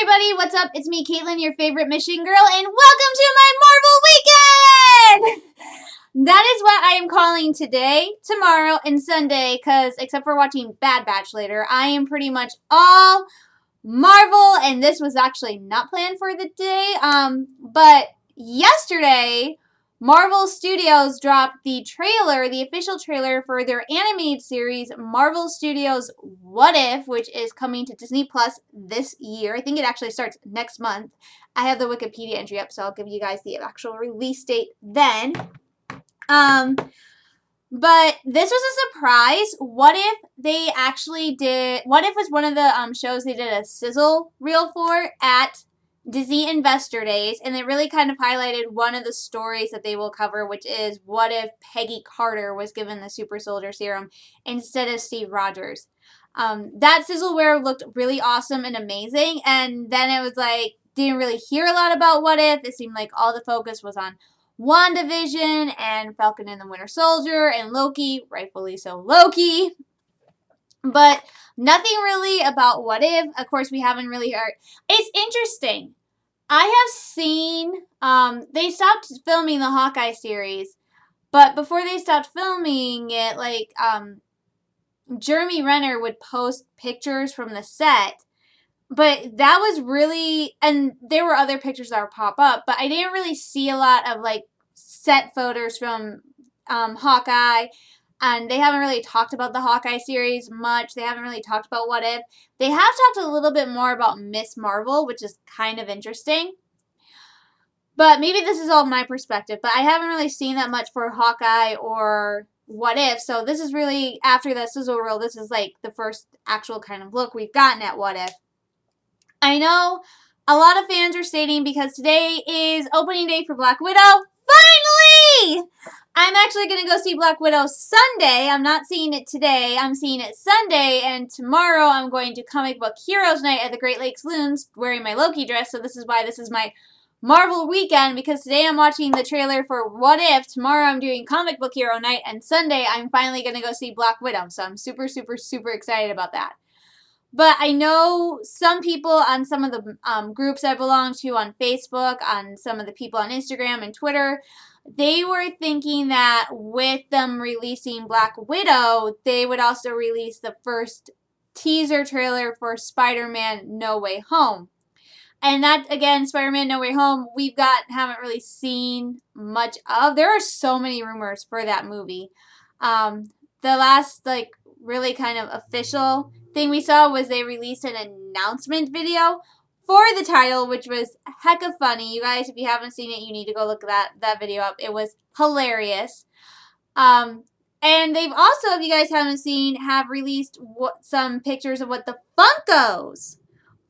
everybody, what's up? It's me, Caitlin, your favorite Michigan girl, and welcome to my Marvel Weekend! That is what I am calling today, tomorrow, and Sunday, because except for watching Bad Batch later, I am pretty much all Marvel, and this was actually not planned for the day, but yesterday, Marvel Studios dropped the trailer, the official trailer for their animated series, Marvel Studios What If, which is coming to Disney Plus this year. I think it actually starts next month. I have the Wikipedia entry up, so I'll give you guys the actual release date then. But this was a surprise. What If they actually did, What If was one of the shows they did a sizzle reel for at Disney Investor Days, and it really kind of highlighted one of the stories that they will cover, which is what if Peggy Carter was given the super soldier serum instead of Steve Rogers. That sizzleware looked really awesome and amazing, and then it was like, didn't really hear a lot about What If. It seemed like all the focus was on WandaVision and Falcon and the Winter Soldier and Loki, rightfully so Loki, but nothing really about What If. Of course, we haven't really heard. It's interesting. I have seen, they stopped filming the Hawkeye series, but before they stopped filming it, like, Jeremy Renner would post pictures from the set, but that was really, and there were other pictures that would pop up, but I didn't really see a lot of, like, set photos from Hawkeye. And they haven't really talked about the Hawkeye series much. They haven't really talked about What If. They have talked a little bit more about Miss Marvel, which is kind of interesting. But maybe this is all my perspective. But I haven't really seen that much for Hawkeye or What If. So this is really, after the sizzle reel, this is like the first actual kind of look we've gotten at What If. I know a lot of fans are stating, because today is opening day for Black Widow. Finally! I'm actually going to go see Black Widow Sunday. I'm not seeing it today. I'm seeing it Sunday, and tomorrow I'm going to Comic Book Heroes Night at the Great Lakes Loons wearing my Loki dress, so this is why this is my Marvel weekend, because today I'm watching the trailer for What If, tomorrow I'm doing Comic Book Hero Night, and Sunday I'm finally going to go see Black Widow, so I'm super, super, super excited about that. But I know some people on some of the groups I belong to on Facebook, on some of the people on Instagram and Twitter, they were thinking that with them releasing Black Widow, they would also release the first teaser trailer for Spider-Man No Way Home. And that, again, Spider-Man No Way Home, haven't really seen much of. There are so many rumors for that movie. The last, like, really kind of official thing we saw was they released an announcement video for the title, which was hecka funny. You guys, if you haven't seen it, you need to go look that video up. It was hilarious. And they've also, if you guys haven't seen, have released some pictures of what the Funkos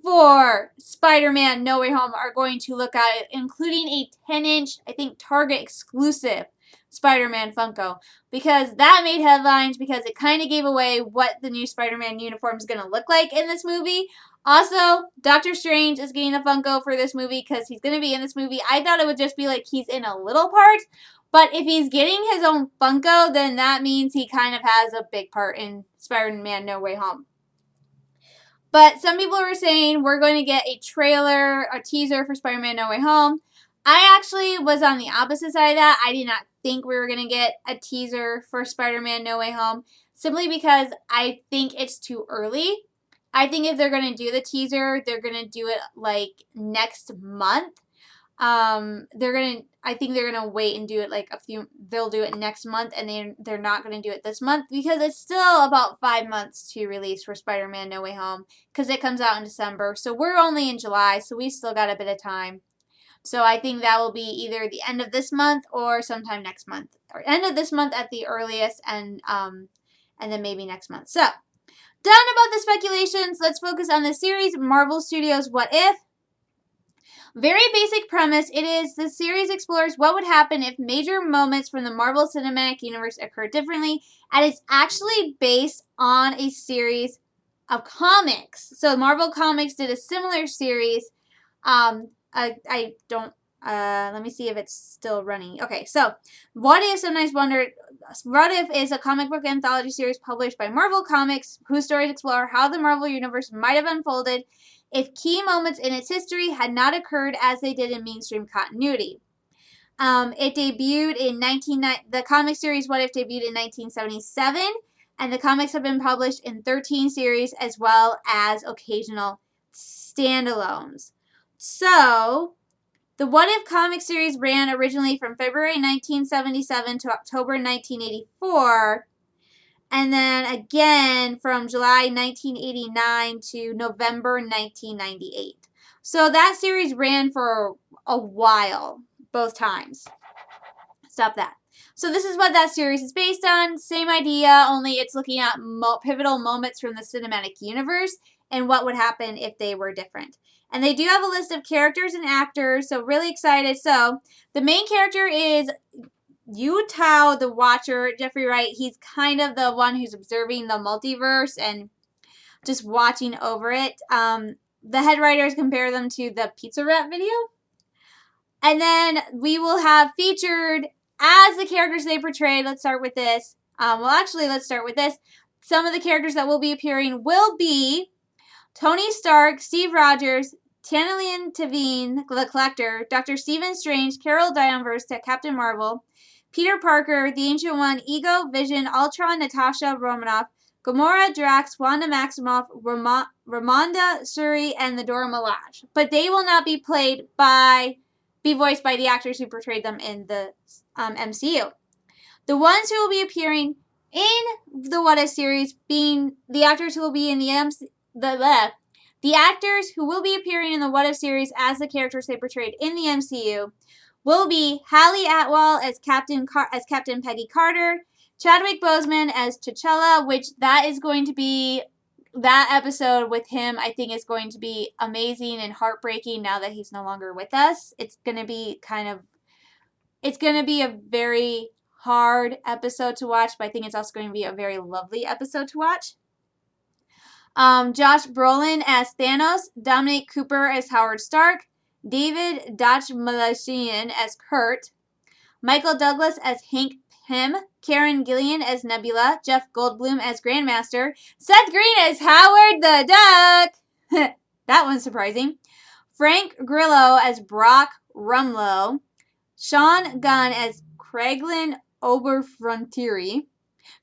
for Spider-Man No Way Home are going to look at, including a 10-inch, I think, Target exclusive Spider-Man Funko, because that made headlines, because it kind of gave away what the new Spider-Man uniform is going to look like in this movie. Also, Doctor Strange is getting a Funko for this movie because he's going to be in this movie. I thought it would just be like he's in a little part, but if he's getting his own Funko, then that means he kind of has a big part in Spider-Man No Way Home. But some people were saying we're going to get a trailer, a teaser for Spider-Man No Way Home. I actually was on the opposite side of that. I did not think we were going to get a teaser for Spider-Man No Way Home, simply because I think it's too early. I think if they're going to do the teaser, they're going to do it like next month. I think they're going to wait and do it like they'll do it next month, and they're not going to do it this month, because it's still about 5 months to release for Spider-Man No Way Home, because it comes out in December. So we're only in July, so we still got a bit of time. So I think that will be either the end of this month or sometime next month, or end of this month at the earliest, and then maybe next month. So, done about the speculations. Let's focus on the series, Marvel Studios What If. Very basic premise. The series explores what would happen if major moments from the Marvel Cinematic Universe occur differently, and it's actually based on a series of comics. So Marvel Comics did a similar series. Let me see if it's still running. Okay, so What If Sometimes Wondered. What If is a comic book anthology series published by Marvel Comics, whose stories explore how the Marvel Universe might have unfolded if key moments in its history had not occurred as they did in mainstream continuity. It debuted in the comic series What If debuted in 1977, and the comics have been published in 13 series as well as occasional standalones. So, the What If comic series ran originally from February 1977 to October 1984, and then again from July 1989 to November 1998. So that series ran for a while, both times. Stop that. So this is what that series is based on. Same idea, only it's looking at pivotal moments from the cinematic universe and what would happen if they were different. And they do have a list of characters and actors, so really excited. So the main character is Yu-Tao the Watcher, Jeffrey Wright. He's kind of the one who's observing the multiverse and just watching over it. The head writers compare them to the Pizza Rat video. And then we will have featured as the characters they portrayed. Let's start with this. Let's start with this. Some of the characters that will be appearing will be Tony Stark, Steve Rogers, Tanelian Tavine, the Collector, Dr. Stephen Strange, Carol Danvers, Captain Marvel, Peter Parker, the Ancient One, Ego, Vision, Ultron, Natasha Romanoff, Gamora, Drax, Wanda Maximoff, Ramonda Suri, and the Dora Milaje. But they will not be voiced by the actors who portrayed them in the MCU. The ones who will be appearing in the What If series being the actors who will be in the actors who will be appearing in the What If series as the characters they portrayed in the MCU will be Hallie Atwell as Captain Peggy Carter, Chadwick Boseman as T'Challa, which that is going to be, that episode with him I think is going to be amazing and heartbreaking now that he's no longer with us. It's going to be a very hard episode to watch, but I think it's also going to be a very lovely episode to watch. Josh Brolin as Thanos, Dominic Cooper as Howard Stark, David Dastmalchian as Kurt, Michael Douglas as Hank Pym, Karen Gillan as Nebula, Jeff Goldblum as Grandmaster, Seth Green as Howard the Duck, that one's surprising, Frank Grillo as Brock Rumlow, Sean Gunn as Craiglin Oberfrontieri,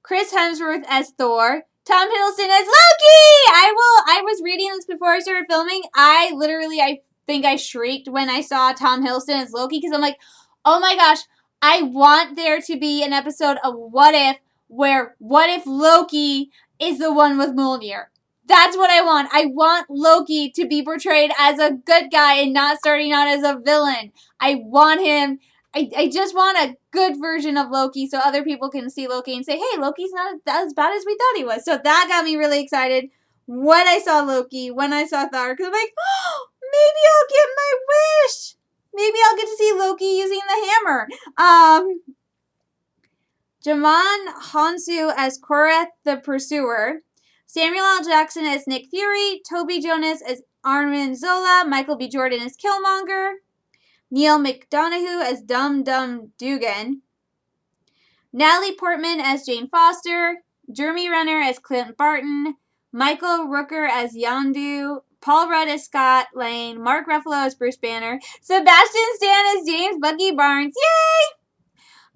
Chris Hemsworth as Thor, Tom Hiddleston as Loki! I was reading this before I started filming. I think I shrieked when I saw Tom Hiddleston as Loki because I'm like, oh my gosh, I want there to be an episode of What If where What If Loki is the one with Mjolnir. That's what I want. I want Loki to be portrayed as a good guy and not starting out as a villain. I want him. I just want a good version of Loki so other people can see Loki and say, hey, Loki's not as bad as we thought he was. So that got me really excited when I saw Loki, when I saw Thor, because I'm like, oh, maybe I'll get my wish. Maybe I'll get to see Loki using the hammer. Djimon Hounsou as Korath the Pursuer, Samuel L. Jackson as Nick Fury, Toby Jonas as Armin Zola, Michael B. Jordan as Killmonger, Neil McDonough as Dum Dum Dugan, Natalie Portman as Jane Foster, Jeremy Renner as Clint Barton, Michael Rooker as Yondu, Paul Rudd as Scott Lang, Mark Ruffalo as Bruce Banner, Sebastian Stan as James Bucky Barnes, yay!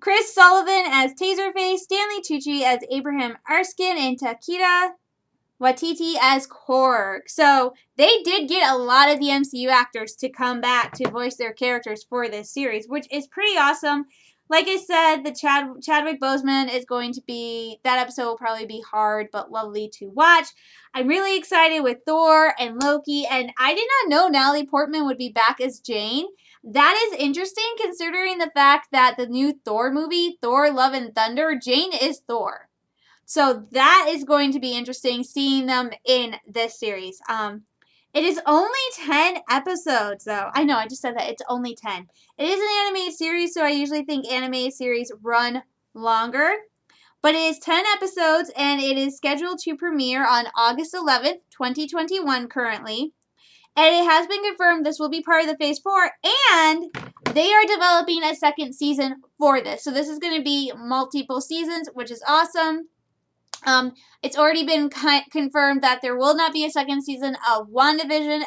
Chris Sullivan as Taserface, Stanley Tucci as Abraham Erskine, and Taika Waititi as Korg. So they did get a lot of the MCU actors to come back to voice their characters for this series, which is pretty awesome. Like I said, the Chadwick Boseman is going to be, that episode will probably be hard but lovely to watch. I'm really excited with Thor and Loki, and I did not know Natalie Portman would be back as Jane. That is interesting considering the fact that the new Thor movie, Thor Love and Thunder, Jane is Thor. So that is going to be interesting seeing them in this series. It is only 10 episodes, though. I know, I just said that. It's only 10. It is an animated series, so I usually think animated series run longer. But it is 10 episodes, and it is scheduled to premiere on August 11th, 2021 currently. And it has been confirmed this will be part of the Phase 4, and they are developing a second season for this. So this is going to be multiple seasons, which is awesome. It's already been confirmed that there will not be a second season of WandaVision.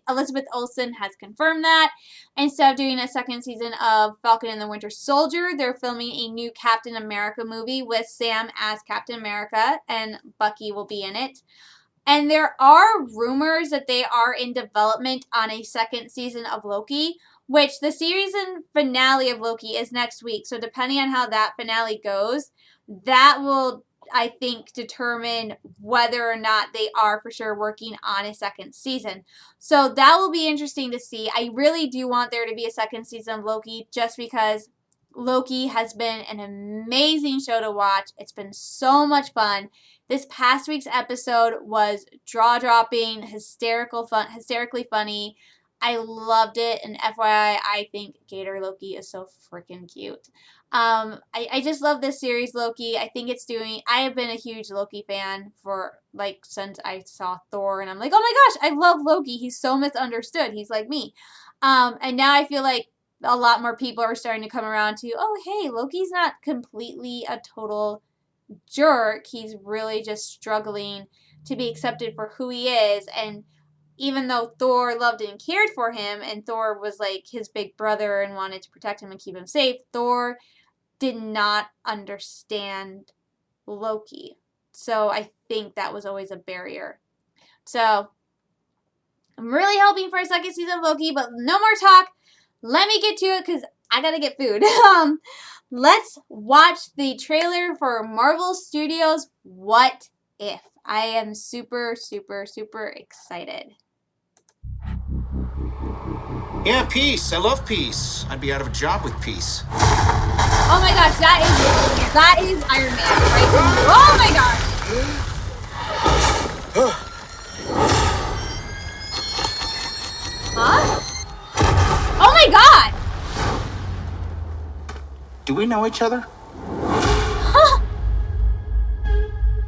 Elizabeth Olsen has confirmed that. Instead of doing a second season of Falcon and the Winter Soldier, they're filming a new Captain America movie with Sam as Captain America, and Bucky will be in it. And there are rumors that they are in development on a second season of Loki, which the season finale of Loki is next week. So depending on how that finale goes, that will, I think, determine whether or not they are for sure working on a second season. So that will be interesting to see. I really do want there to be a second season of Loki just because Loki has been an amazing show to watch. It's been so much fun. This past week's episode was jaw-dropping, hysterically funny. I loved it, and FYI, I think Gator Loki is so freaking cute. I just love this series, Loki. I think it's doing... I have been a huge Loki fan for, like, since I saw Thor, and I'm like, oh my gosh, I love Loki. He's so misunderstood. He's like me. And now I feel like a lot more people are starting to come around to, oh, hey, Loki's not completely a total jerk. He's really just struggling to be accepted for who he is. And even though Thor loved and cared for him, and Thor was like his big brother and wanted to protect him and keep him safe, Thor did not understand Loki. So I think that was always a barrier. So I'm really hoping for a second season of Loki, but no more talk. Let me get to it because I gotta get food. Let's watch the trailer for Marvel Studios' What If. I am super, super, super excited. Yeah, peace. I love peace. I'd be out of a job with peace. Oh my gosh, that is Iron Man, right? Oh my gosh! Huh? Oh my god! Do we know each other?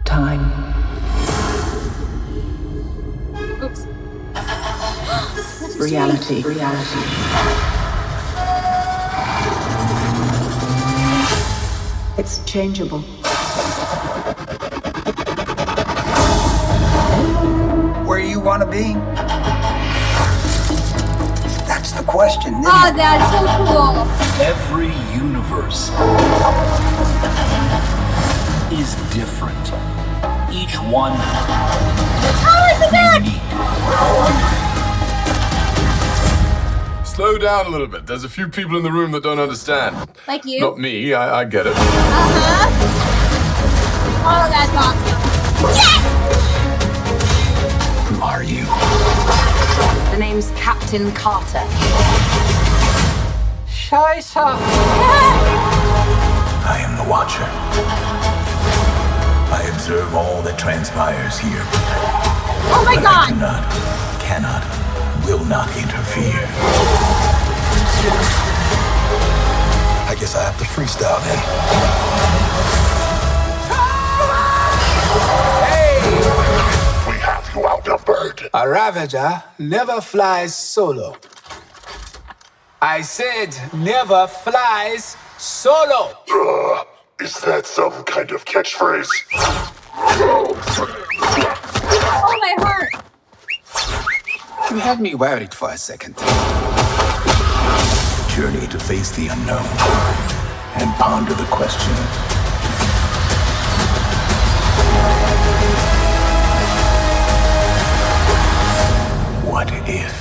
Time. Oops. Reality. It's changeable. Where you want to be? That's the question. Oh, that's so cool. Every universe is different. Each one unique. Slow down a little bit. There's a few people in the room that don't understand. Like you? Not me. I get it. Uh-huh. Oh, that's awesome. Yes! Who are you? The name's Captain Carter. Scheiße. I am the Watcher. I observe all that transpires here. Oh my but god! I do not, cannot, will not interfere. I guess I have to freestyle then. We have you outnumbered. A Ravager never flies solo. I said never flies solo. Is that some kind of catchphrase? Oh, my heart! You had me worried for a second. Journey to face the unknown and ponder the question. What if?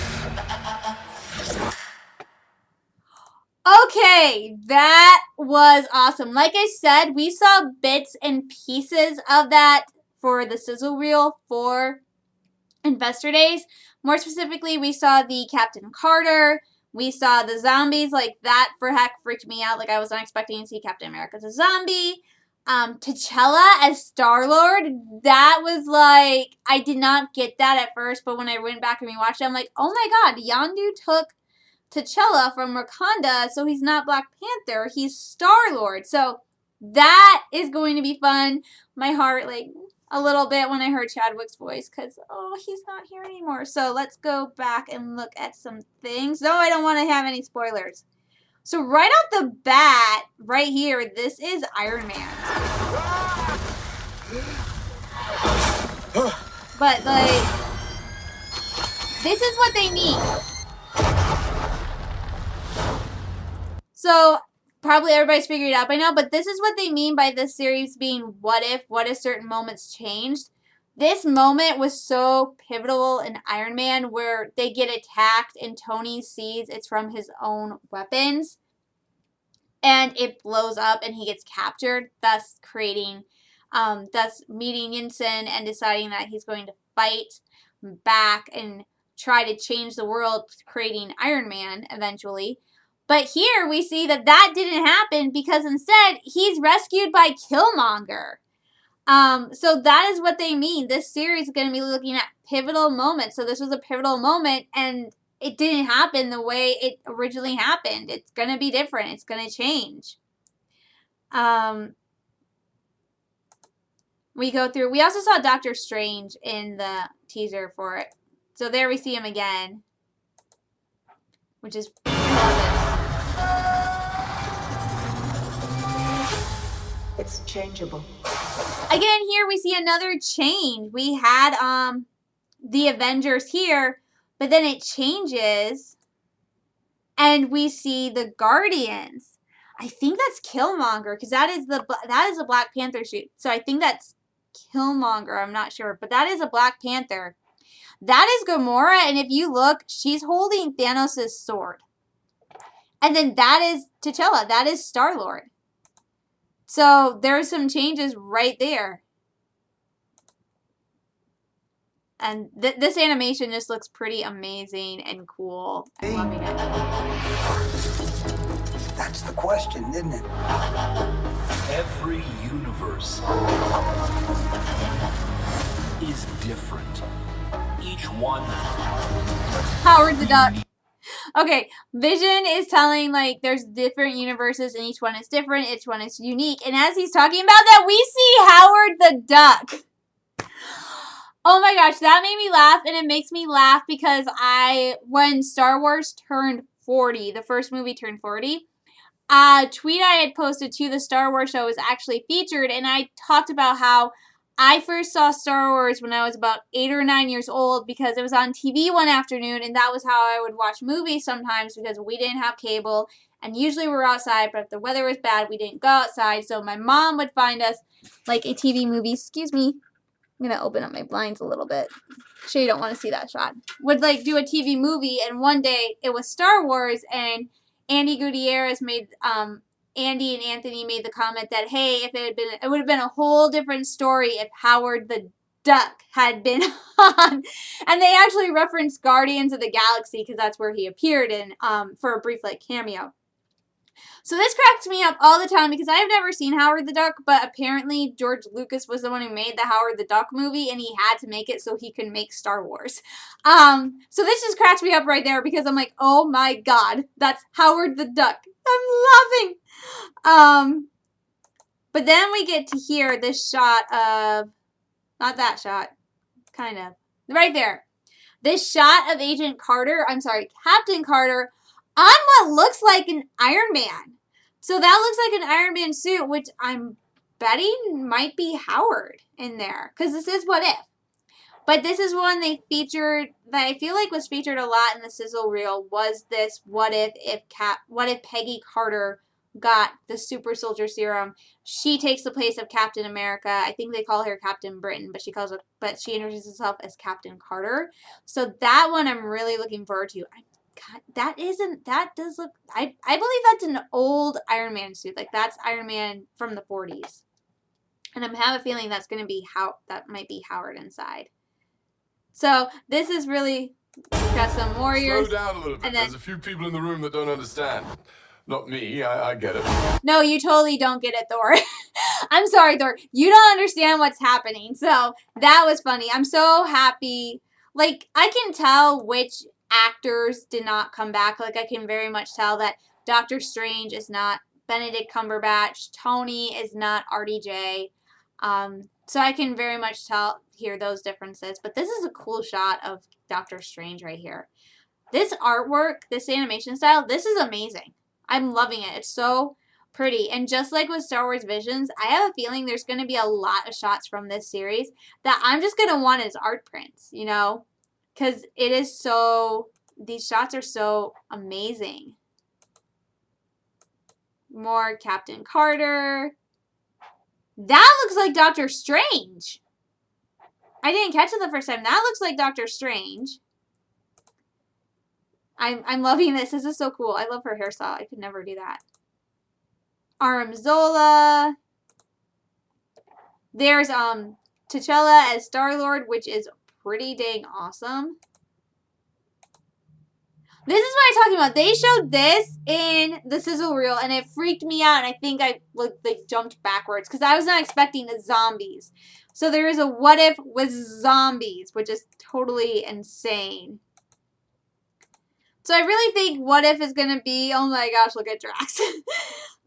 Okay, that was awesome. Like I said, we saw bits and pieces of that for the sizzle reel for Investor Days. More specifically, we saw the Captain Carter. We saw the zombies. Like, that for heck freaked me out. Like, I was not expecting to see Captain America as a zombie. T'Challa as Star-Lord. That was like, I did not get that at first, but when I went back and rewatched it, I'm like, oh my god, Yondu took T'Challa from Wakanda, so he's not Black Panther, he's Star-Lord. So that is going to be fun. My heart, like, a little bit when I heard Chadwick's voice, because, oh, he's not here anymore. So let's go back and look at some things. No, I don't want to have any spoilers. So right off the bat, right here, this is Iron Man. But, like, this is what they mean. So, probably everybody's figured it out by now, but this is what they mean by this series being what if certain moments changed. This moment was so pivotal in Iron Man where they get attacked and Tony sees it's from his own weapons and it blows up and he gets captured, thus creating, thus meeting Yinsen and deciding that he's going to fight back and try to change the world, creating Iron Man eventually. But here we see that that didn't happen because instead he's rescued by Killmonger. So that is what they mean. This series is going to be looking at pivotal moments. So this was a pivotal moment and it didn't happen the way it originally happened. It's going to be different. It's going to change. We go through, we also saw Doctor Strange in the teaser for it. So there we see him again, which is It's changeable. again, here we see another change. We had the Avengers here, but then it changes and we see the Guardians. I think that's Killmonger because that is a Black Panther suit. So I think that's Killmonger. I'm not sure, but that is a Black Panther. That is Gamora, and if you look, she's holding Thanos' sword. And then that is T'Challa. That is Star-Lord. So there's some changes right there. And this animation just looks pretty amazing and cool. I'm loving it. That's the question, isn't it? Every universe is different. Each one. Howard the Duck. Okay, Vision is telling, like, there's different universes and each one is different, each one is unique. And as he's talking about that, we see Howard the Duck. Oh my gosh, that made me laugh, and it makes me laugh because when Star Wars turned 40, the first movie turned 40, a tweet I had posted to the Star Wars show was actually featured, and I talked about how I first saw Star Wars when I was about 8 or 9 years old because it was on TV one afternoon, and that was how I would watch movies sometimes because we didn't have cable, and usually we were outside, but if the weather was bad, we didn't go outside, so my mom would find us, like, a TV movie. Excuse me. I'm going to open up my blinds a little bit. Sure you don't want to see that shot. Would, like, do a TV movie, and one day it was Star Wars, and Andy Gutierrez made, Andy and Anthony made the comment that, hey, if it would have been a whole different story if Howard the Duck had been on. And they actually referenced Guardians of the Galaxy because that's where he appeared in for a brief, like, cameo. So this cracks me up all the time because I have never seen Howard the Duck, but apparently George Lucas was the one who made the Howard the Duck movie, and he had to make it so he could make Star Wars. So this just cracks me up right there because I'm like, oh my god, that's Howard the Duck. I'm loving. But then we get to hear this shot of, not that shot, kind of, right there. This shot of Agent Carter, Captain Carter, on what looks like an Iron Man. So that looks like an Iron Man suit, which I'm betting might be Howard in there. Because this is What If. But this is one they featured, that I feel like was featured a lot in the sizzle reel, was this what if Peggy Carter got the super soldier serum. She takes the place of Captain America. I think they call her Captain Britain, but she introduces herself as Captain Carter. So that one I'm really looking forward to. That does look, I believe that's an old Iron Man suit. Like, that's Iron Man from the 40s. And I have a feeling that's going to be that might be Howard inside. So, this is really, got some warriors. Slow down a little bit. There's a few people in the room that don't understand. Not me, I get it. No, you totally don't get it, Thor. I'm sorry, Thor. You don't understand what's happening. So, that was funny. I'm so happy. Like, I can tell which actors did not come back. Like, I can very much tell that Doctor Strange is not Benedict Cumberbatch. Tony is not RDJ. So I can very much hear those differences. But this is a cool shot of Doctor Strange right here. This artwork, this animation style, this is amazing. I'm loving it. It's so pretty. And just like with Star Wars Visions, I have a feeling there's going to be a lot of shots from this series that I'm just going to want as art prints, you know? Because it is so, these shots are so amazing. More Captain Carter. That looks like Doctor Strange. I didn't catch it the first time. That looks like Doctor Strange. I'm loving this. This is so cool. I love her hairstyle. I could never do that. Aram Zola. There's T'Challa as Star-Lord, which is pretty dang awesome. This is what I'm talking about. They showed this in the sizzle reel, and it freaked me out, and I think I like jumped backwards because I was not expecting the zombies. So there is a what if with zombies, which is totally insane. So I really think what if is going to be, oh my gosh, look at Drax.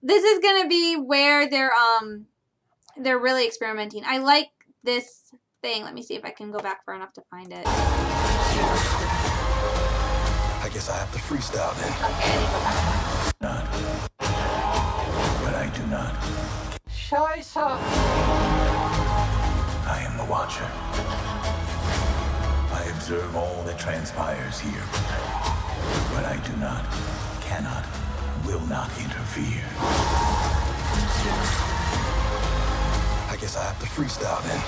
This is going to be where they're really experimenting. I like this thing. Let me see if I can go back far enough to find it. I guess I have to freestyle then. Not. But I do not. I am the Watcher. I observe all that transpires here. But I do not, cannot, will not interfere. I guess I have to freestyle then.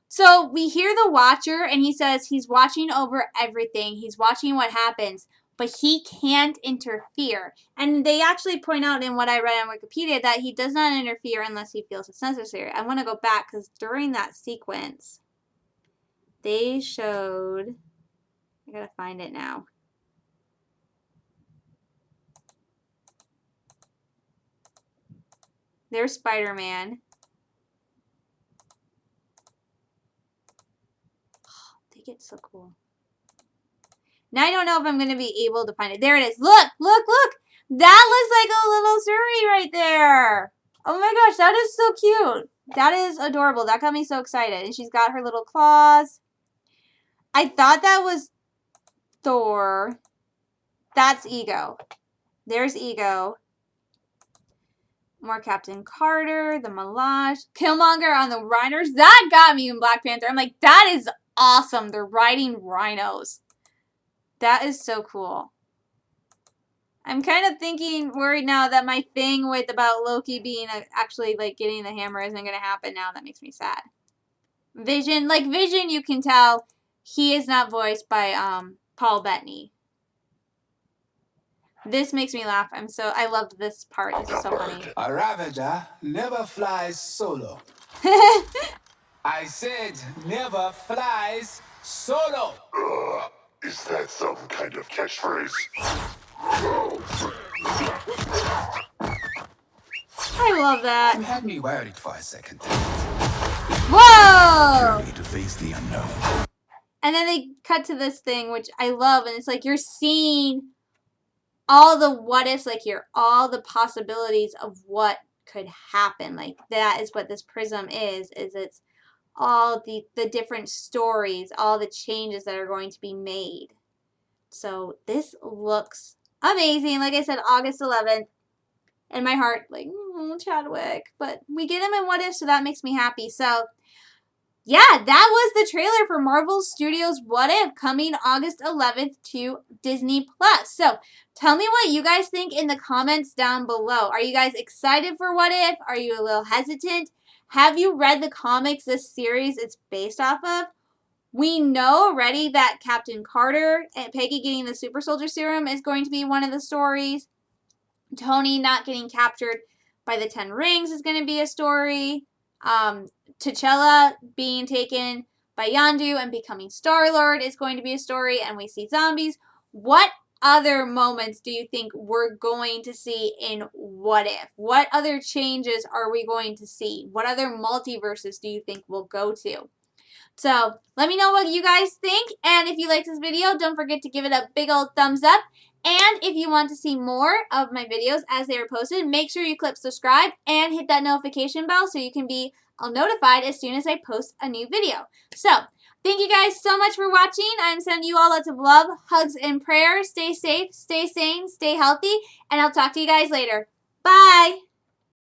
So we hear the Watcher, and he says he's watching over everything. He's watching what happens, but he can't interfere. And they actually point out in what I read on Wikipedia that he does not interfere unless he feels it's necessary. I want to go back because during that sequence, they showed, I gotta find it now. There's Spider-Man. They get so cool. Now I don't know if I'm going to be able to find it. There it is. Look, look, look. That looks like a little Shuri right there. Oh my gosh, that is so cute. That is adorable. That got me so excited. And she's got her little claws. I thought that was Thor. That's Ego. There's Ego. More Captain Carter, the Malaj, Killmonger on the rhinos. That got me in Black Panther. I'm like, that is awesome. They're riding rhinos. That is so cool. I'm kind of worried now that my thing with about Loki being actually like getting the hammer isn't going to happen now. That makes me sad. Vision, like Vision, you can tell he is not voiced by Paul Bettany. This makes me laugh. I loved this part. This is so funny. A Ravager never flies solo. I said never flies solo. Is that some kind of catchphrase? I love that. You had me worried for a second. Whoa! Journey to face the unknown. And then they cut to this thing, which I love, and it's like you're seeing all the what ifs, like here, all the possibilities of what could happen. Like that is what this prism is it's all the different stories, all the changes that are going to be made. So this looks amazing. Like I said, August 11th. And my heart, like, Chadwick. But we get him in What If, so that makes me happy. So, yeah, that was the trailer for Marvel Studios' What If, coming August 11th to Disney+. So, tell me what you guys think in the comments down below. Are you guys excited for What If? Are you a little hesitant? Have you read the comics this series it's based off of? We know already that Captain Carter and Peggy getting the super soldier serum is going to be one of the stories. Tony not getting captured by the 10 Rings is going to be a story. T'Challa being taken by Yondu and becoming Star-Lord is going to be a story. And we see zombies. What other moments do you think we're going to see in What If? What other changes are we going to see? What other multiverses do you think we'll go to? So, let me know what you guys think. And if you like this video, don't forget to give it a big old thumbs up. And if you want to see more of my videos as they are posted, make sure you click subscribe and hit that notification bell so you can be notified as soon as I post a new video. So, thank you guys so much for watching. I'm sending you all lots of love, hugs, and prayers. Stay safe, stay sane, stay healthy, and I'll talk to you guys later. Bye!